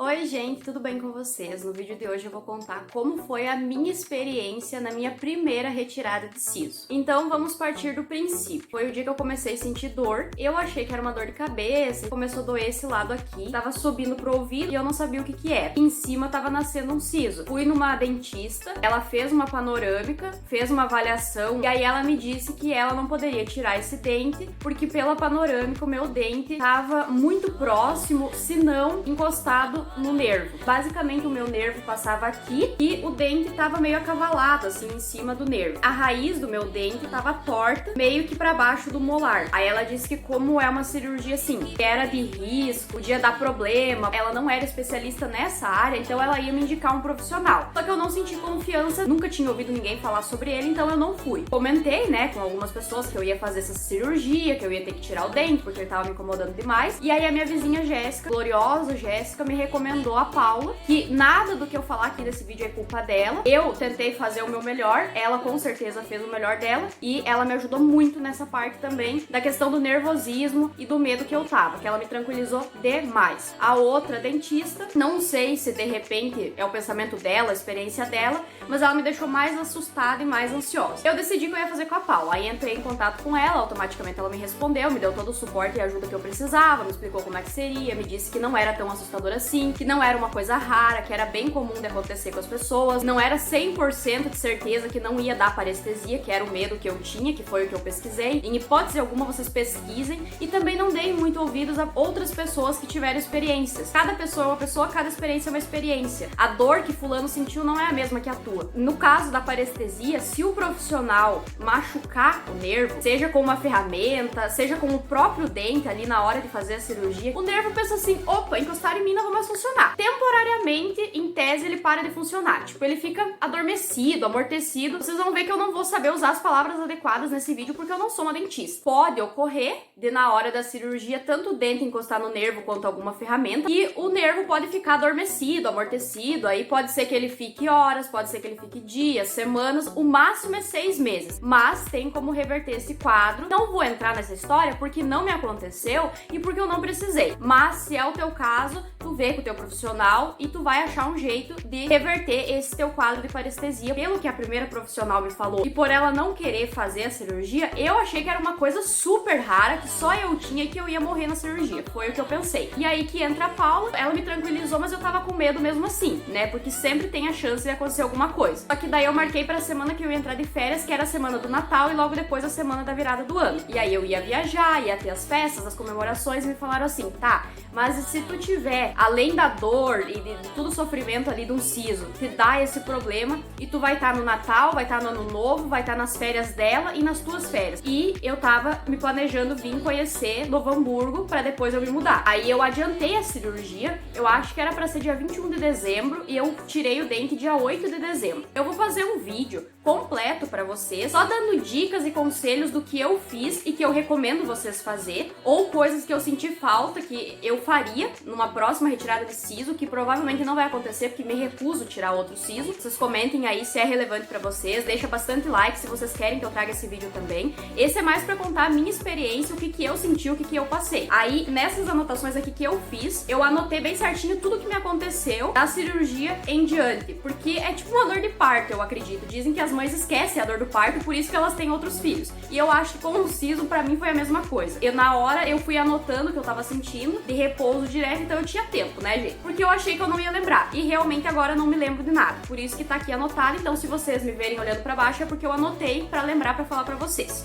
Oi gente, tudo bem com vocês? No vídeo de hoje eu vou contar como foi a minha experiência na minha primeira retirada de siso. Então vamos partir do princípio. Foi o dia que eu comecei a sentir dor, eu achei que era uma dor de cabeça, começou a doer esse lado aqui, tava subindo pro ouvido e eu não sabia o que que era. Em cima tava nascendo um siso. Fui numa dentista, ela fez uma panorâmica, fez uma avaliação e aí ela me disse que ela não poderia tirar esse dente porque pela panorâmica o meu dente tava muito próximo, se não encostado no nervo. Basicamente o meu nervo passava aqui e o dente tava meio acavalado assim em cima do nervo. A raiz do meu dente tava torta, meio que para baixo do molar. Aí ela disse que como é uma cirurgia assim, que era de risco, podia dar problema, ela não era especialista nessa área, então ela ia me indicar um profissional. Só que eu não senti confiança, nunca tinha ouvido ninguém falar sobre ele, então eu não fui. Comentei, né, com algumas pessoas que eu ia fazer essa cirurgia, que eu ia ter que tirar o dente porque ele tava me incomodando demais. E aí a minha vizinha Jéssica, gloriosa Jéssica, me recomendou a Paula, que nada do que eu falar aqui nesse vídeo é culpa dela. Eu tentei fazer o meu melhor, ela com certeza fez o melhor dela e ela me ajudou muito nessa parte também da questão do nervosismo e do medo que eu tava, que ela me tranquilizou demais. A outra dentista, não sei se de repente é o pensamento dela, a experiência dela, mas ela me deixou mais assustada e mais ansiosa. Eu decidi que eu ia fazer com a Paula, aí entrei em contato com ela, automaticamente ela me respondeu, me deu todo o suporte e ajuda que eu precisava, me explicou como é que seria, me disse que não era tão assustador assim, que não era uma coisa rara, que era bem comum de acontecer com as pessoas, não era 100% de certeza que não ia dar parestesia, que era o medo que eu tinha, que foi o que eu pesquisei. Em hipótese alguma vocês pesquisem e também não deem muito ouvidos a outras pessoas que tiveram experiências. Cada pessoa é uma pessoa, cada experiência é uma experiência. A dor que fulano sentiu não é a mesma que a tua. No caso da parestesia, se o profissional machucar o nervo, seja com uma ferramenta, seja com o próprio dente ali na hora de fazer a cirurgia, o nervo pensa assim, opa, encostaram em mim não vai mais funcionar. Temporariamente, em tese, ele para de funcionar. Tipo, ele fica adormecido, amortecido. Vocês vão ver que eu não vou saber usar as palavras adequadas nesse vídeo porque eu não sou uma dentista. Pode ocorrer de na hora da cirurgia tanto o dente encostar no nervo quanto alguma ferramenta e o nervo pode ficar adormecido, amortecido. Aí pode ser que ele fique horas, pode ser que ele fique dias, semanas, o máximo é 6 meses. Mas tem como reverter esse quadro. Não vou entrar nessa história porque não me aconteceu e porque eu não precisei. Mas se é o teu caso, tu vê com o teu profissional e tu vai achar um jeito de reverter esse teu quadro de parestesia. Pelo que a primeira profissional me falou e por ela não querer fazer a cirurgia, eu achei que era uma coisa super rara, que só eu tinha e que eu ia morrer na cirurgia. Foi o que eu pensei. E aí que entra a Paula, ela me tranquilizou, mas eu tava com medo mesmo assim, né? Porque sempre tem a chance de acontecer alguma coisa. Só que daí eu marquei pra semana que eu ia entrar de férias, que era a semana do Natal e logo depois a semana da virada do ano. E aí eu ia viajar, ia ter as festas, as comemorações e me falaram assim, tá, mas se tu tiver, além da dor e de todo o sofrimento ali de um siso, te dá esse problema e tu vai estar no Natal, vai estar no Ano Novo, vai estar nas férias dela e nas tuas férias. E eu tava me planejando vir conhecer Novo Hamburgo pra depois eu me mudar. Aí eu adiantei a cirurgia, eu acho que era pra ser dia 21 de dezembro e eu tirei o dente dia 8 de dezembro. Eu vou fazer um vídeo completo pra vocês, só dando dicas e conselhos do que eu fiz e que eu recomendo vocês fazer, ou coisas que eu senti falta que eu faria numa próxima retirada de siso, que provavelmente não vai acontecer porque me recuso tirar outro siso. Vocês comentem aí se é relevante pra vocês, deixa bastante like se vocês querem que eu traga esse vídeo também. Esse é mais pra contar a minha experiência, o que que eu senti, o que que eu passei. Aí, nessas anotações aqui que eu fiz, eu anotei bem certinho tudo que me aconteceu da cirurgia em diante, porque é tipo uma dor de parto, eu acredito. Dizem que as mães esquecem a dor do parto, por isso que elas têm outros filhos. E eu acho que com o siso, pra mim, foi a mesma coisa. Na hora, eu fui anotando o que eu tava sentindo, de repouso direto, então eu tinha tempo, né, gente? Porque eu achei que eu não ia lembrar. E realmente agora eu não me lembro de nada. Por isso que tá aqui anotado, então se vocês me verem olhando pra baixo, é porque eu anotei pra lembrar, pra falar pra vocês.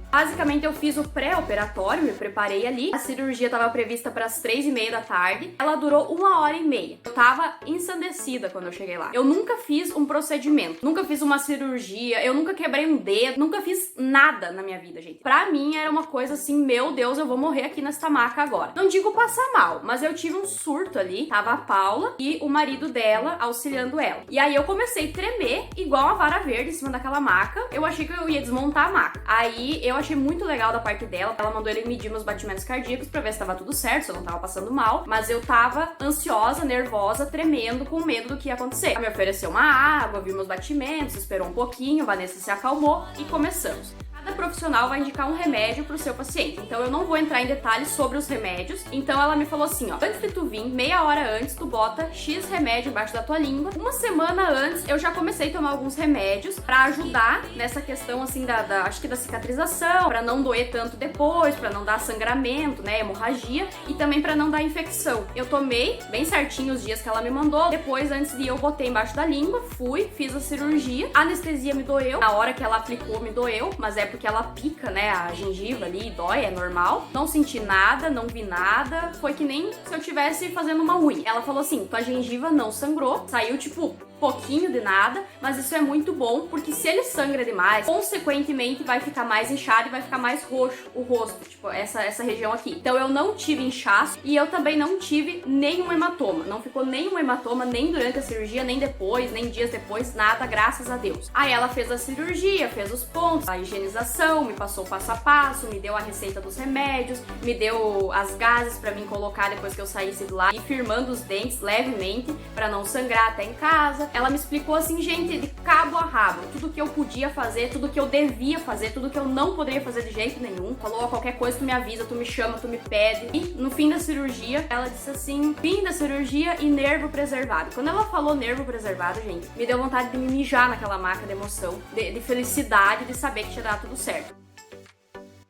Basicamente eu fiz o pré-operatório, me preparei ali. A cirurgia estava prevista para as 3h30 da tarde. Ela durou 1h30. Eu tava ensandecida quando eu cheguei lá. Eu nunca fiz um procedimento, nunca fiz uma cirurgia, eu nunca quebrei um dedo, nunca fiz nada na minha vida, gente. Pra mim era uma coisa assim, meu Deus, eu vou morrer aqui nesta maca agora. Não digo passar mal, mas eu tive um surto ali. Tava a Paula e o marido dela auxiliando ela. E aí eu comecei a tremer igual uma vara verde em cima daquela maca. Eu achei que eu ia desmontar a maca. Aí eu achei muito legal da parte dela. Ela mandou ele medir meus batimentos cardíacos pra ver se tava tudo certo, se eu não tava passando mal. Mas eu tava ansiosa, nervosa, tremendo, com medo do que ia acontecer. Ela me ofereceu uma água, viu meus batimentos, esperou um pouquinho, Vanessa se acalmou e começamos. profissional vai indicar um remédio pro seu paciente. Então eu não vou entrar em detalhes sobre os remédios. Então ela me falou assim, ó, antes de tu vir, meia hora antes, tu bota X remédio embaixo da tua língua. Uma semana antes, eu já comecei a tomar alguns remédios pra ajudar nessa questão, assim, acho que da cicatrização, pra não doer tanto depois, pra não dar sangramento, né, hemorragia, e também pra não dar infecção. Eu tomei bem certinho os dias que ela me mandou. Depois, antes de eu botei embaixo da língua, fui, fiz a cirurgia. A anestesia me doeu. Na hora que ela aplicou, me doeu, mas é porque ela pica, né, a gengiva ali, dói, é normal. Não senti nada, não vi nada. Foi que nem se eu tivesse fazendo uma unha. Ela falou assim, tua gengiva não sangrou, saiu tipo pouquinho de nada, mas isso é muito bom, porque se ele sangra demais, consequentemente vai ficar mais inchado e vai ficar mais roxo o rosto, tipo essa região aqui. Então eu não tive inchaço e eu também não tive nenhum hematoma, não ficou nenhum hematoma nem durante a cirurgia, nem depois, nem dias depois, nada, graças a Deus. Aí ela fez a cirurgia, fez os pontos, a higienização, me passou o passo a passo, me deu a receita dos remédios, me deu as gases pra mim colocar depois que eu saísse de lá, e firmando os dentes levemente pra não sangrar até em casa. Ela me explicou assim, gente, de cabo a rabo, tudo que eu podia fazer, tudo que eu devia fazer, tudo que eu não poderia fazer de jeito nenhum. Falou, ó, qualquer coisa tu me avisa, tu me chama, tu me pede. E no fim da cirurgia, ela disse assim, fim da cirurgia e nervo preservado. Quando ela falou nervo preservado, gente, me deu vontade de me mijar naquela maca de emoção, de felicidade, de saber que tinha dado tudo certo.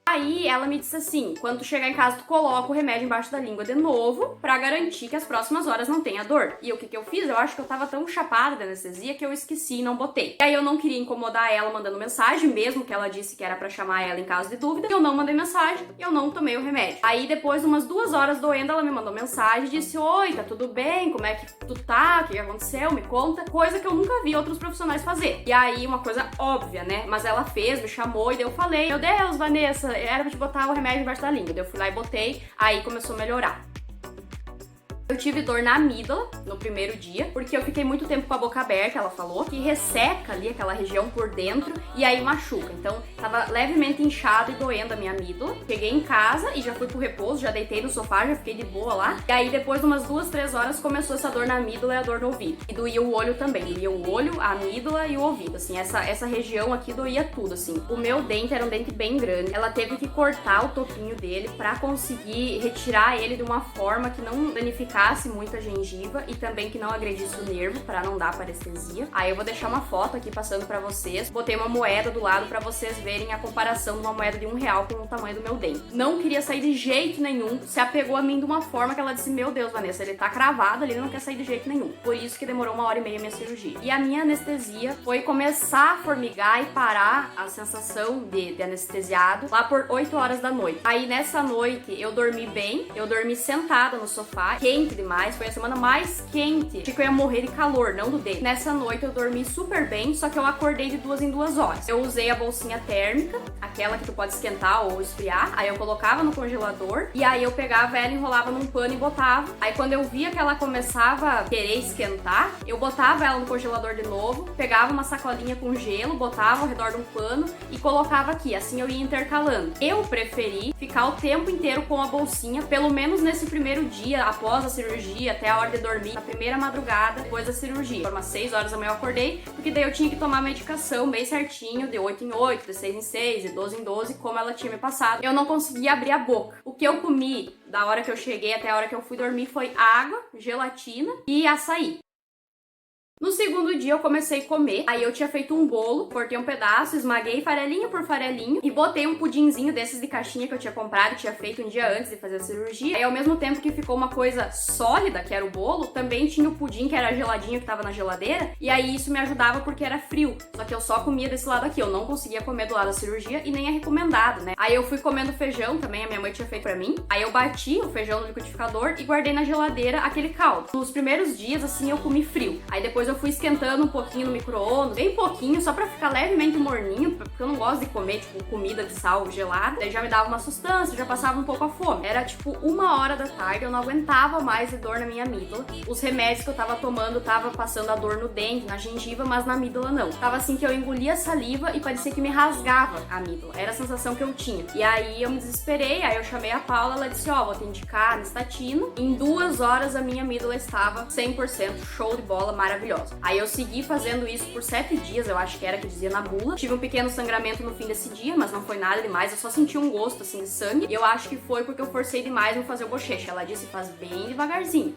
Aí ela me disse assim, quando tu chegar em casa tu coloca o remédio embaixo da língua de novo pra garantir que as próximas horas não tenha dor. E o que eu fiz? Eu acho que eu tava tão chapada de anestesia que eu esqueci e não botei. E aí eu não queria incomodar ela mandando mensagem, mesmo que ela disse que era pra chamar ela em caso de dúvida. Eu não mandei mensagem e eu não tomei o remédio. Aí depois de umas 2 horas doendo, ela me mandou mensagem e disse, oi, tá tudo bem? Como é que tu tá? O que aconteceu? Me conta. Coisa que eu nunca vi outros profissionais fazer. E aí uma coisa óbvia, né? Mas ela fez, me chamou e daí eu falei, meu Deus, Vanessa, era pra te botar o remédio embaixo da língua. Daí eu fui lá e botei, aí começou a melhorar. Eu tive dor na amígdala no primeiro dia, porque eu fiquei muito tempo com a boca aberta, ela falou, que resseca ali aquela região por dentro e aí machuca. Então, tava levemente inchado e doendo a minha amígdala. Cheguei em casa e já fui pro repouso, já deitei no sofá, já fiquei de boa lá. E aí, depois de umas 2, 3 horas, começou essa dor na amígdala e a dor no ouvido. E doía o olho também, doía o olho, a amígdala e o ouvido, assim, essa região aqui doía tudo, assim. O meu dente era um dente bem grande, ela teve que cortar o topinho dele pra conseguir retirar ele de uma forma que não danificasse muito a gengiva e também que não agredisse o nervo para não dar parestesia. Aí eu vou deixar uma foto aqui passando para vocês. Botei uma moeda do lado para vocês verem a comparação de uma moeda de R$1 com o tamanho do meu dente. Não queria sair de jeito nenhum, se apegou a mim de uma forma que ela disse, meu Deus, Vanessa, ele tá cravado ali, ele não quer sair de jeito nenhum. Por isso que demorou 1h30 a minha cirurgia. E a minha anestesia foi começar a formigar e parar a sensação de anestesiado lá por 8 horas da noite. Aí nessa noite eu dormi bem, eu dormi sentada no sofá, quente demais. Foi a semana mais quente. Achei que eu ia morrer de calor, não do dente. Nessa noite eu dormi super bem, só que eu acordei de 2 em 2 horas. Eu usei a bolsinha térmica, aquela que tu pode esquentar ou esfriar. Aí eu colocava no congelador e aí eu pegava ela, enrolava num pano e botava. Aí quando eu via que ela começava a querer esquentar, eu botava ela no congelador de novo, pegava uma sacolinha com gelo, botava ao redor de um pano e colocava aqui. Assim eu ia intercalando. Eu preferi ficar o tempo inteiro com a bolsinha, pelo menos nesse primeiro dia, após a cirurgia, até a hora de dormir, na primeira madrugada, depois da cirurgia. Por umas 6 horas da manhã eu acordei, porque daí eu tinha que tomar a medicação bem certinho, de 8 em 8, de 6 em 6, de 12 em 12, como ela tinha me passado. Eu não conseguia abrir a boca. O que eu comi da hora que eu cheguei até a hora que eu fui dormir foi água, gelatina e açaí. No segundo dia eu comecei a comer, aí eu tinha feito um bolo, cortei um pedaço, esmaguei farelinho por farelinho e botei um pudinzinho desses de caixinha que eu tinha comprado, tinha feito um dia antes de fazer a cirurgia. Aí ao mesmo tempo que ficou uma coisa sólida, que era o bolo, também tinha o pudim que era geladinho, que tava na geladeira, e aí isso me ajudava porque era frio, só que eu só comia desse lado aqui, eu não conseguia comer do lado da cirurgia e nem é recomendado, né? Aí eu fui comendo feijão também, a minha mãe tinha feito pra mim, aí eu bati o feijão no liquidificador e guardei na geladeira aquele caldo. Nos primeiros dias, assim, eu comi frio, aí depois eu fui esquentando um pouquinho no micro-ondas, bem pouquinho, só pra ficar levemente morninho, porque eu não gosto de comer, tipo, comida de sal gelada. Daí já me dava uma sustância, já passava um pouco a fome. Era, tipo, 1h da tarde, eu não aguentava mais de dor na minha amígdala. Os remédios que eu tava tomando tava passando a dor no dente, na gengiva, mas na amígdala não. Tava assim que eu engolia saliva e parecia que me rasgava a amígdala. Era a sensação que eu tinha. E aí eu me desesperei, aí eu chamei a Paula, ela disse, ó, vou te indicar anistatina. Em 2 horas a minha amígdala estava 100%, show de bola, maravilhosa. maravilhosa. Aí eu segui fazendo isso por 7 dias, eu acho que era que dizia na bula. Tive um pequeno sangramento no fim desse dia, mas não foi nada demais, eu só senti um gosto assim de sangue. E eu acho que foi porque eu forcei demais no fazer o bochecho. Ela disse, faz bem devagarzinho.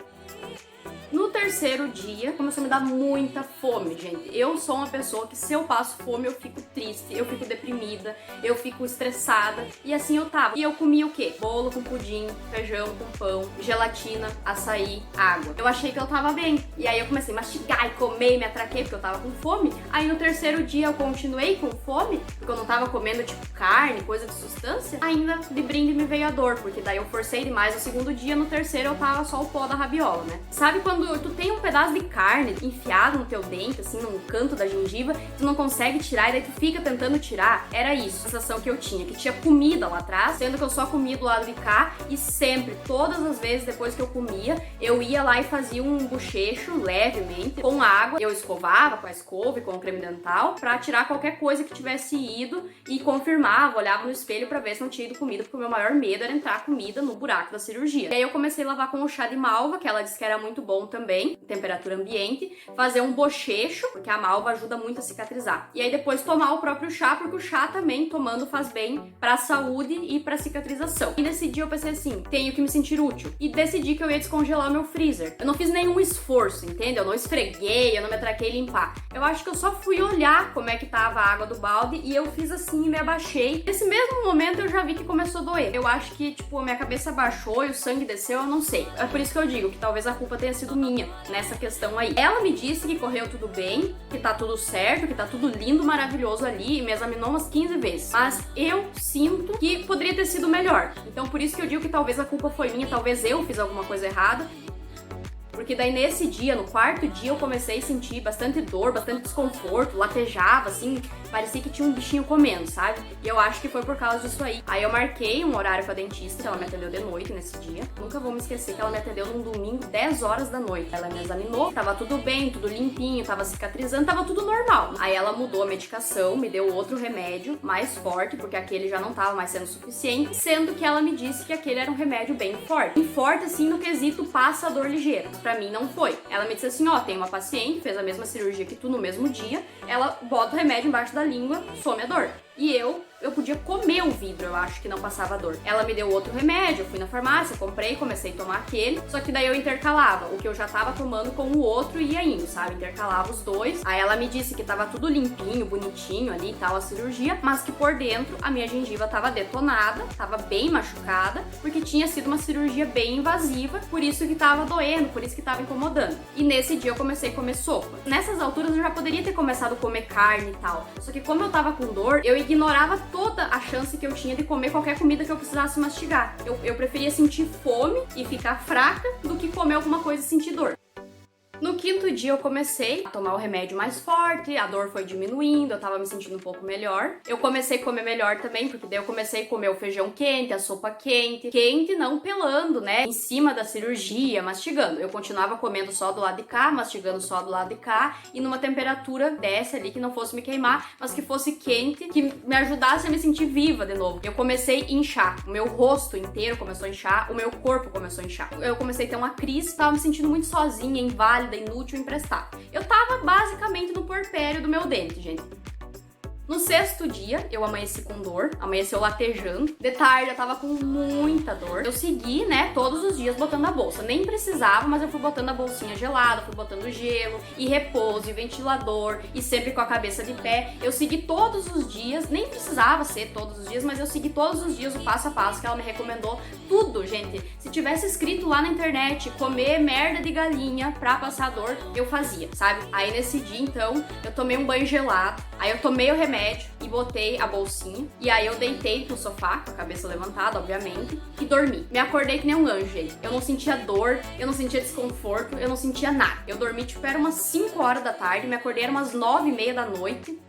No terceiro dia, começou a me dar muita fome, gente. Eu sou uma pessoa que, se eu passo fome, eu fico triste, eu fico deprimida, eu fico estressada. E assim eu tava. E eu comia o quê? Bolo com pudim, feijão com pão, gelatina, açaí, água. Eu achei que eu tava bem. E aí eu comecei a mastigar e comer, me atraquei porque eu tava com fome. Aí no terceiro dia eu continuei com fome, porque eu não tava comendo tipo carne, coisa de substância. Ainda de brinde me veio a dor, porque daí eu forcei demais no segundo dia, no terceiro eu tava só o pó da rabiola, né? Sabe quando tu tem um pedaço de carne enfiado no teu dente, assim, no canto da gengiva, tu não consegue tirar e daí tu fica tentando tirar? Era isso, a sensação que eu tinha, que tinha comida lá atrás, sendo que eu só comia do lado de cá e sempre, todas as vezes depois que eu comia, eu ia lá e fazia um bochecho levemente com água, eu escovava com a escova e com o creme dental pra tirar qualquer coisa que tivesse ido e confirmava, olhava no espelho pra ver se não tinha ido comida, porque o meu maior medo era entrar comida no buraco da cirurgia. E aí eu comecei a lavar com o chá de malva, que ela disse que era muito bom também, temperatura ambiente, fazer um bochecho, porque a malva ajuda muito a cicatrizar. E aí depois tomar o próprio chá, porque o chá também, tomando, faz bem pra saúde e pra cicatrização. E nesse dia eu pensei assim, tenho que me sentir útil. E decidi que eu ia descongelar o meu freezer. Eu não fiz nenhum esforço, entende? Eu não esfreguei, eu não me atraquei limpar. Eu acho que eu só fui olhar como é que tava a água do balde e eu fiz assim e me abaixei. Nesse mesmo momento eu já vi que começou a doer. Eu acho que, tipo, a minha cabeça baixou e o sangue desceu, eu não sei. É por isso que eu digo que talvez a culpa tenha sido minha nessa questão aí. Ela me disse que correu tudo bem, que tá tudo certo, que tá tudo lindo, maravilhoso ali, e me examinou umas 15 vezes. Mas eu sinto que poderia ter sido melhor. Então por isso que eu digo que talvez a culpa foi minha, talvez eu fiz alguma coisa errada. Porque daí nesse dia, no quarto dia, eu comecei a sentir bastante dor, bastante desconforto, latejava, assim, parecia que tinha um bichinho comendo, sabe? E eu acho que foi por causa disso aí. Aí eu marquei um horário com a dentista, que ela me atendeu de noite nesse dia. Nunca vou me esquecer que ela me atendeu num domingo, 10 horas da noite. Ela me examinou, tava tudo bem, tudo limpinho, tava cicatrizando, tava tudo normal. Aí ela mudou a medicação, me deu outro remédio mais forte, porque aquele já não tava mais sendo suficiente, sendo que ela me disse que aquele era um remédio bem forte. Bem forte, assim, no quesito passa a dor ligeira. Pra mim não foi. Ela me disse assim, ó, tem uma paciente, fez a mesma cirurgia que tu no mesmo dia, ela bota o remédio embaixo da língua, some a dor. E eu podia comer o vidro, eu acho que não passava dor. Ela me deu outro remédio, eu fui na farmácia, comprei, comecei a tomar aquele, só que daí eu intercalava o que eu já tava tomando com o outro e ia indo, sabe? Intercalava os dois. Aí ela me disse que tava tudo limpinho, bonitinho ali e tal, a cirurgia, mas que por dentro a minha gengiva tava detonada, tava bem machucada, porque tinha sido uma cirurgia bem invasiva, por isso que tava doendo, por isso que tava incomodando. E nesse dia eu comecei a comer sopa. Nessas alturas eu já poderia ter começado a comer carne e tal, só que como eu tava com dor, eu ignorava toda a chance que eu tinha de comer qualquer comida que eu precisasse mastigar. Eu preferia sentir fome e ficar fraca do que comer alguma coisa e sentir dor. No quinto dia eu comecei a tomar o remédio mais forte, a dor foi diminuindo, eu tava me sentindo um pouco melhor. Eu comecei a comer melhor também, porque daí eu comecei a comer o feijão quente, a sopa quente. Quente não pelando, né, em cima da cirurgia, mastigando. Eu continuava comendo só do lado de cá, mastigando só do lado de cá, e numa temperatura dessa ali, que não fosse me queimar, mas que fosse quente, que me ajudasse a me sentir viva de novo. Eu comecei a inchar, o meu rosto inteiro começou a inchar, o meu corpo começou a inchar. Eu comecei a ter uma crise, tava me sentindo muito sozinha, inválida, inútil, imprestável. Eu tava basicamente no porpério do meu dente, gente. No sexto dia, eu amanheci com dor, amanheceu latejando. De tarde, eu tava com muita dor. Eu segui, né, todos os dias botando a bolsa. Nem precisava, mas eu fui botando a bolsinha gelada, fui botando gelo, e repouso, e ventilador, e sempre com a cabeça de pé. Eu segui todos os dias, nem precisava ser todos os dias, mas eu segui todos os dias o passo a passo que ela me recomendou. Tudo, gente. Se tivesse escrito lá na internet, comer merda de galinha pra passar dor, eu fazia, sabe? Aí nesse dia, então, eu tomei um banho gelado, aí eu tomei o remédio, e botei a bolsinha. E aí eu deitei no sofá, com a cabeça levantada, obviamente, e dormi. Me acordei que nem um anjo, gente. Eu não sentia dor, eu não sentia desconforto, eu não sentia nada. Eu dormi, tipo, era umas 5 horas da tarde, me acordei era umas 9h30 da noite.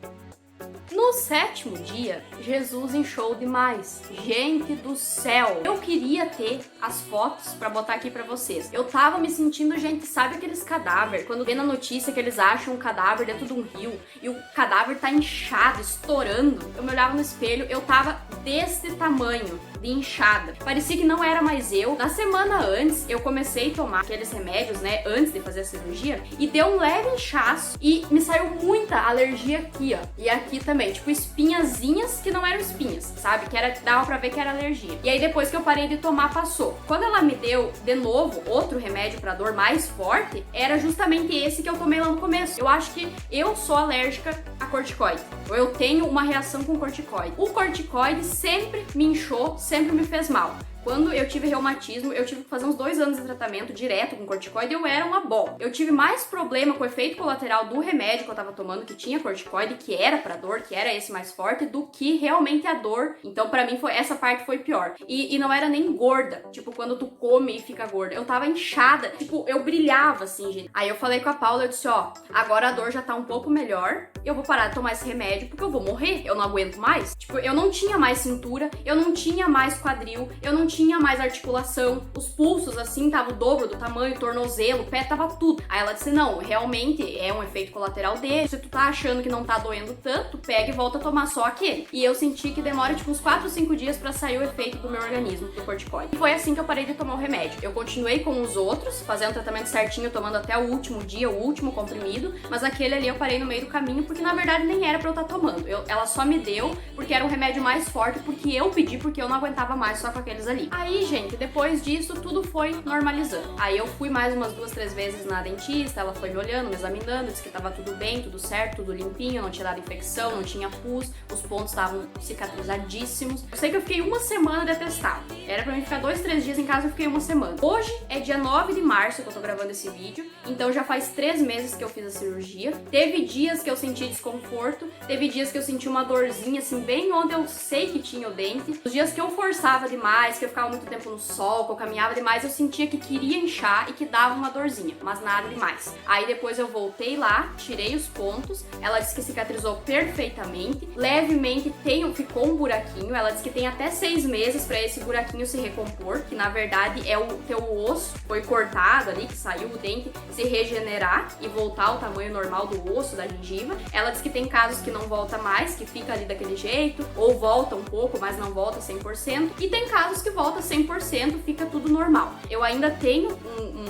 No sétimo dia, Jesus inchou demais. Gente do céu! Eu queria ter as fotos pra botar aqui pra vocês. Eu tava me sentindo, gente, sabe aqueles cadáveres? Quando vê na notícia que eles acham um cadáver dentro de um rio e o cadáver tá inchado, estourando. Eu me olhava no espelho, eu tava desse tamanho. de inchada. Parecia que não era mais eu. Na semana antes, eu comecei a tomar aqueles remédios, né, antes de fazer a cirurgia, e deu um leve inchaço e me saiu muita alergia aqui, ó. E aqui também, tipo espinhazinhas que não eram espinhas, sabe? Que era, dava pra ver que era alergia. E aí depois que eu parei de tomar, passou. Quando ela me deu, de novo, outro remédio pra dor mais forte, era justamente esse que eu tomei lá no começo. Eu acho que eu sou alérgica a corticoide. Ou eu tenho uma reação com corticoide. O corticoide sempre me inchou, sempre me fez mal. Quando eu tive reumatismo, eu tive que fazer uns 2 anos de tratamento direto com corticoide, eu era uma bola. Eu tive mais problema com o efeito colateral do remédio que eu tava tomando, que tinha corticoide, que era pra dor, que era esse mais forte, do que realmente a dor. Então, pra mim, essa parte foi pior. E não era nem gorda, tipo, quando tu come e fica gorda. Eu tava inchada, tipo, eu brilhava, assim, gente. Aí eu falei com a Paula, eu disse, ó, agora a dor já tá um pouco melhor, eu vou parar de tomar esse remédio, porque eu vou morrer, eu não aguento mais. Tipo, eu não tinha mais cintura, eu não tinha mais quadril, eu não tinha mais articulação, os pulsos assim tava o dobro do tamanho, tornozelo, pé, tava tudo. Aí ela disse, não, realmente é um efeito colateral dele, se tu tá achando que não tá doendo tanto, pega e volta a tomar só aquele. E eu senti que demora tipo uns 4 ou 5 dias pra sair o efeito do meu organismo, do corticoide. E foi assim que eu parei de tomar o remédio. Eu continuei com os outros, fazendo o tratamento certinho, tomando até o último dia, o último comprimido, mas aquele ali eu parei no meio do caminho, porque na verdade nem era pra eu estar tomando. Ela só me deu porque era um remédio mais forte, porque eu pedi, porque eu não aguentava mais só com aqueles ali. Aí, gente, depois disso, tudo foi normalizando. Aí eu fui mais umas 2, 3 vezes na dentista, ela foi me olhando, me examinando, disse que tava tudo bem, tudo certo, tudo limpinho, não tinha dado infecção, não tinha pus, os pontos estavam cicatrizadíssimos. Eu sei que eu fiquei uma semana de atestado. Era pra mim ficar 2, 3 dias em casa, eu fiquei uma semana. Hoje é dia 9 de março que eu tô gravando esse vídeo, então já faz 3 meses que eu fiz a cirurgia. Teve dias que eu senti desconforto, teve dias que eu senti uma dorzinha, assim, bem onde eu sei que tinha o dente. Os dias que eu forçava demais, que eu ficava muito tempo no sol, que eu caminhava demais, eu sentia que queria inchar e que dava uma dorzinha, mas nada demais. Aí depois eu voltei lá, tirei os pontos, ela disse que cicatrizou perfeitamente, levemente ficou um buraquinho, ela disse que tem até 6 meses pra esse buraquinho se recompor, que na verdade é o teu osso, foi cortado ali, que saiu o dente, se regenerar e voltar ao tamanho normal do osso, da gengiva. Ela disse que tem casos que não volta mais, que fica ali daquele jeito, ou volta um pouco, mas não volta 100%, e tem casos que volta 100%, fica tudo normal. Eu ainda tenho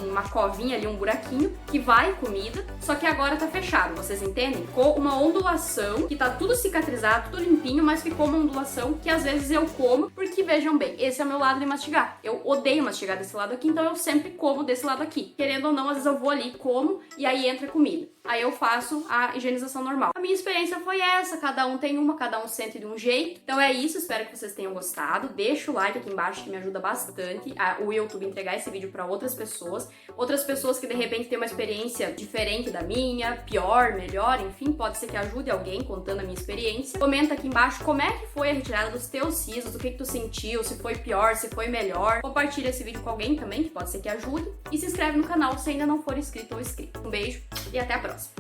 uma covinha ali, um buraquinho, que vai comida, só que agora tá fechado, vocês entendem? Ficou uma ondulação, que tá tudo cicatrizado, tudo limpinho, mas ficou uma ondulação que às vezes eu como, porque vejam bem, esse é o meu lado de mastigar. Eu odeio mastigar desse lado aqui, então eu sempre como desse lado aqui. Querendo ou não, às vezes eu vou ali, como, e aí entra comida. Aí eu faço a higienização normal. A minha experiência foi essa, cada um tem uma, cada um sente de um jeito. Então é isso, espero que vocês tenham gostado. Deixa o like aqui embaixo que me ajuda bastante o YouTube entregar esse vídeo para outras pessoas que de repente têm uma experiência diferente da minha, pior, melhor, enfim, pode ser que ajude alguém contando a minha experiência. Comenta aqui embaixo como é que foi a retirada dos teus sisos, o que tu sentiu, se foi pior, se foi melhor. Compartilha esse vídeo com alguém também, que pode ser que ajude. E se inscreve no canal se ainda não for inscrito ou inscrito. Um beijo e até a próxima!